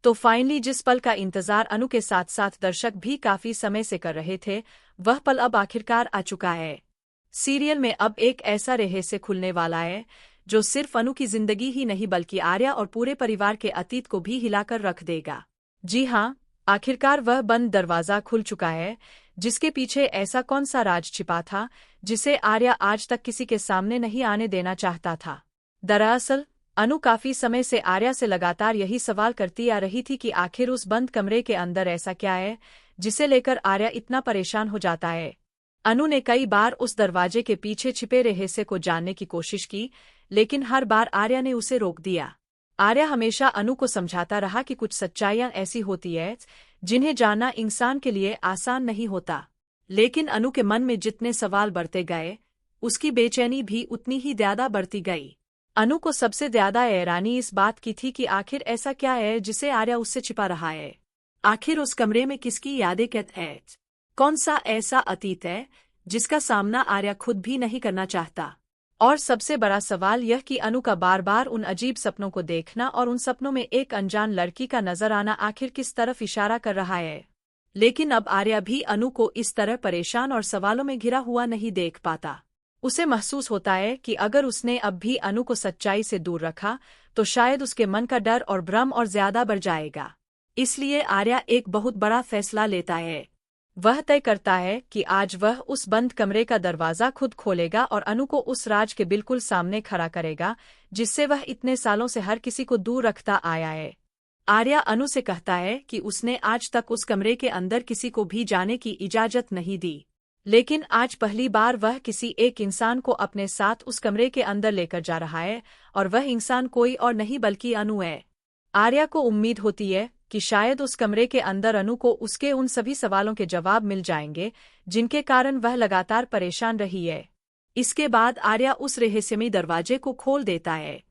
तो फाइनली जिस पल का इंतजार अनु के साथ साथ दर्शक भी काफी समय से कर रहे थे, वह पल अब आखिरकार आ चुका है। सीरियल में अब एक ऐसा रहस्य खुलने वाला है जो सिर्फ अनु की जिंदगी ही नहीं बल्कि आर्या और पूरे परिवार के अतीत को भी हिलाकर रख देगा। जी हाँ, आखिरकार वह बंद दरवाजा खुल चुका है जिसके पीछे ऐसा कौन सा राज छिपा था जिसे आर्या आज तक किसी के सामने नहीं आने देना चाहता था। दरअसल अनु काफी समय से आर्या से लगातार यही सवाल करती आ रही थी कि आखिर उस बंद कमरे के अंदर ऐसा क्या है जिसे लेकर आर्या इतना परेशान हो जाता है। अनु ने कई बार उस दरवाजे के पीछे छिपे रहस्य को जानने की कोशिश की, लेकिन हर बार आर्या ने उसे रोक दिया। आर्या हमेशा अनु को समझाता रहा कि कुछ सच्चाइयां ऐसी होती है जिन्हें जानना इंसान के लिए आसान नहीं होता, लेकिन अनु के मन में जितने सवाल बढ़ते गए, उसकी बेचैनी भी उतनी ही ज्यादा बढ़ती गई। अनु को सबसे ज्यादा हैरानी इस बात की थी कि आखिर ऐसा क्या है जिसे आर्या उससे छिपा रहा है। आखिर उस कमरे में किसकी यादें कैद हैं? कौन सा ऐसा अतीत है जिसका सामना आर्या खुद भी नहीं करना चाहता? और सबसे बड़ा सवाल यह कि अनु का बार बार उन अजीब सपनों को देखना और उन सपनों में एक अनजान लड़की का नजर आना आखिर किस तरफ इशारा कर रहा है। लेकिन अब आर्या भी अनु को इस तरह परेशान और सवालों में घिरा हुआ नहीं देख पाता। उसे महसूस होता है कि अगर उसने अब भी अनु को सच्चाई से दूर रखा तो शायद उसके मन का डर और भ्रम और ज्यादा बढ़ जाएगा। इसलिए आर्या एक बहुत बड़ा फैसला लेता है। वह तय करता है कि आज वह उस बंद कमरे का दरवाजा खुद खोलेगा और अनु को उस राज के बिल्कुल सामने खड़ा करेगा जिससे वह इतने सालों से हर किसी को दूर रखता आया है। आर्या अनु से कहता है कि उसने आज तक उस कमरे के अंदर किसी को भी जाने की इजाजत नहीं दी, लेकिन आज पहली बार वह किसी एक इंसान को अपने साथ उस कमरे के अंदर लेकर जा रहा है, और वह इंसान कोई और नहीं बल्कि अनु है। आर्या को उम्मीद होती है कि शायद उस कमरे के अंदर अनु को उसके उन सभी सवालों के जवाब मिल जाएंगे जिनके कारण वह लगातार परेशान रही है। इसके बाद आर्या उस रहस्यमयी दरवाजे को खोल देता है।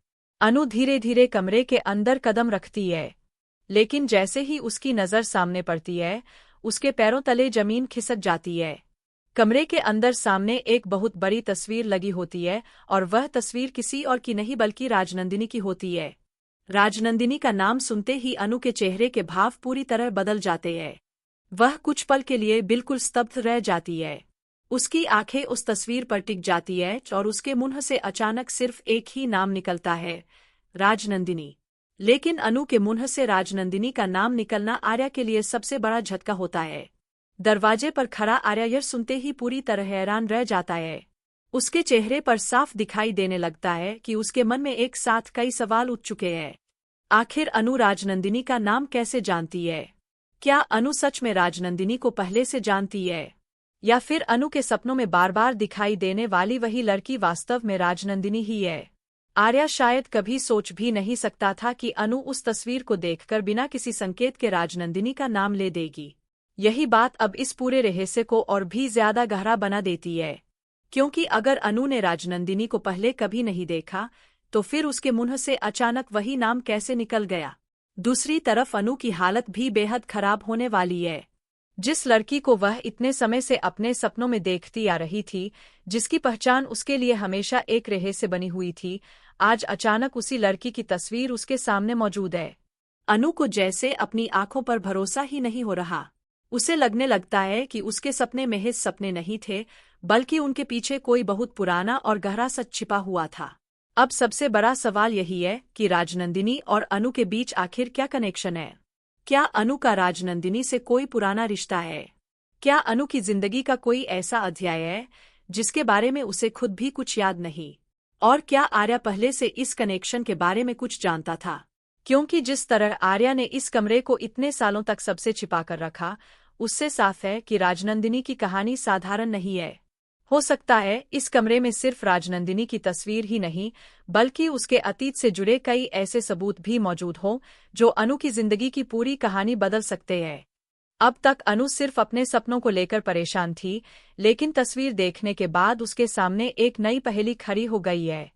अनु धीरे धीरे कमरे के अंदर कदम रखती है, लेकिन जैसे ही उसकी नज़र सामने पड़ती है, उसके पैरों तले जमीन खिसक जाती है। कमरे के अंदर सामने एक बहुत बड़ी तस्वीर लगी होती है और वह तस्वीर किसी और की नहीं बल्कि राजनंदिनी की होती है। राजनंदिनी का नाम सुनते ही अनु के चेहरे के भाव पूरी तरह बदल जाते हैं। वह कुछ पल के लिए बिल्कुल स्तब्ध रह जाती है। उसकी आंखें उस तस्वीर पर टिक जाती है और उसके मुंह से अचानक सिर्फ एक ही नाम निकलता है, राजनंदिनी। लेकिन अनु के मुंह से राजनंदिनी का नाम निकलना आर्या के लिए सबसे बड़ा झटका होता है। दरवाजे पर खड़ा आर्या यह सुनते ही पूरी तरह हैरान रह जाता है। उसके चेहरे पर साफ दिखाई देने लगता है कि उसके मन में एक साथ कई सवाल उठ चुके हैं। आखिर अनु राजनंदिनी का नाम कैसे जानती है? क्या अनु सच में राजनंदिनी को पहले से जानती है, या फिर अनु के सपनों में बार बार दिखाई देने वाली वही लड़की वास्तव में राजनंदिनी ही है? आर्या शायद कभी सोच भी नहीं सकता था कि अनु उस तस्वीर को देखकर बिना किसी संकेत के राजनंदिनी का नाम ले देगी। यही बात अब इस पूरे रहस्य को और भी ज्यादा गहरा बना देती है, क्योंकि अगर अनु ने राजनंदिनी को पहले कभी नहीं देखा तो फिर उसके मुंह से अचानक वही नाम कैसे निकल गया? दूसरी तरफ अनु की हालत भी बेहद खराब होने वाली है। जिस लड़की को वह इतने समय से अपने सपनों में देखती आ रही थी, जिसकी पहचान उसके लिए हमेशा एक रहस्य बनी हुई थी, आज अचानक उसी लड़की की तस्वीर उसके सामने मौजूद है। अनु को जैसे अपनी आंखों पर भरोसा ही नहीं हो रहा। उसे लगने लगता है कि उसके सपने महज सपने नहीं थे, बल्कि उनके पीछे कोई बहुत पुराना और गहरा सच छिपा हुआ था। अब सबसे बड़ा सवाल यही है कि राजनंदिनी और अनु के बीच आखिर क्या कनेक्शन है? क्या अनु का राजनंदिनी से कोई पुराना रिश्ता है? क्या अनु की जिंदगी का कोई ऐसा अध्याय है जिसके बारे में उसे खुद भी कुछ याद नहीं? और क्या आर्या पहले से इस कनेक्शन के बारे में कुछ जानता था? क्योंकि जिस तरह आर्या ने इस कमरे को इतने सालों तक सबसे छिपा कर रखा, उससे साफ है कि राजनंदिनी की कहानी साधारण नहीं है। हो सकता है इस कमरे में सिर्फ राजनंदिनी की तस्वीर ही नहीं, बल्कि उसके अतीत से जुड़े कई ऐसे सबूत भी मौजूद हों जो अनु की जिंदगी की पूरी कहानी बदल सकते हैं। अब तक अनु सिर्फ अपने सपनों को लेकर परेशान थी, लेकिन तस्वीर देखने के बाद उसके सामने एक नई पहेली खड़ी हो गई है।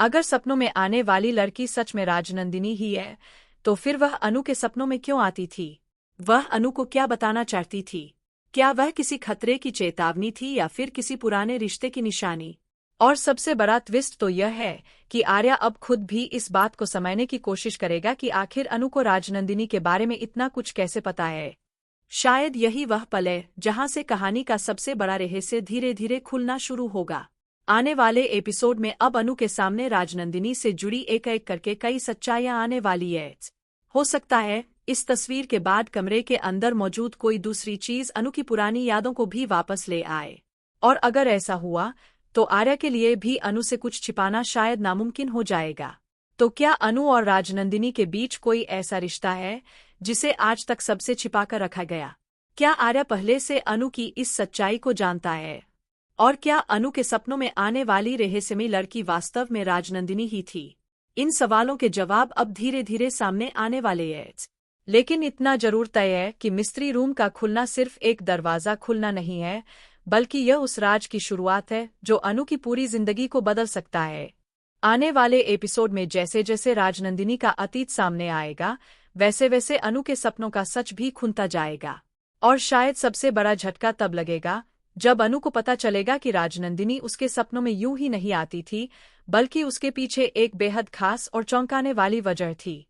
अगर सपनों में आने वाली लड़की सच में राजनंदिनी ही है, तो फिर वह अनु के सपनों में क्यों आती थी? वह अनु को क्या बताना चाहती थी? क्या वह किसी खतरे की चेतावनी थी या फिर किसी पुराने रिश्ते की निशानी? और सबसे बड़ा ट्विस्ट तो यह है कि आर्या अब खुद भी इस बात को समझने की कोशिश करेगा कि आखिर अनु को राजनंदिनी के बारे में इतना कुछ कैसे पता है। शायद यही वह पल है जहां से कहानी का सबसे बड़ा रहस्य धीरे धीरे खुलना शुरू होगा। आने वाले एपिसोड में अब अनु के सामने राजनंदिनी से जुड़ी एक एक करके कई सच्चाइयां आने वाली है। हो सकता है इस तस्वीर के बाद कमरे के अंदर मौजूद कोई दूसरी चीज अनु की पुरानी यादों को भी वापस ले आए। और अगर ऐसा हुआ तो आर्या के लिए भी अनु से कुछ छिपाना शायद नामुमकिन हो जाएगा। तो क्या अनु और राजनंदिनी के बीच कोई ऐसा रिश्ता है जिसे आज तक सबसे छिपाकर रखा गया? क्या आर्या पहले से अनु की इस सच्चाई को जानता है? और क्या अनु के सपनों में आने वाली रहस्यमयी लड़की वास्तव में राजनंदिनी ही थी? इन सवालों के जवाब अब धीरे धीरे सामने आने वाले हैं। लेकिन इतना जरूर तय है कि मिस्ट्री रूम का खुलना सिर्फ एक दरवाजा खुलना नहीं है, बल्कि यह उस राज की शुरुआत है जो अनु की पूरी जिंदगी को बदल सकता है। आने वाले एपिसोड में जैसे जैसे राजनंदिनी का अतीत सामने आएगा, वैसे वैसे अनु के सपनों का सच भी खुलता जाएगा। और शायद सबसे बड़ा झटका तब लगेगा जब अनु को पता चलेगा कि राजनंदिनी उसके सपनों में यूं ही नहीं आती थी, बल्कि उसके पीछे एक बेहद खास और चौंकाने वाली वजह थी।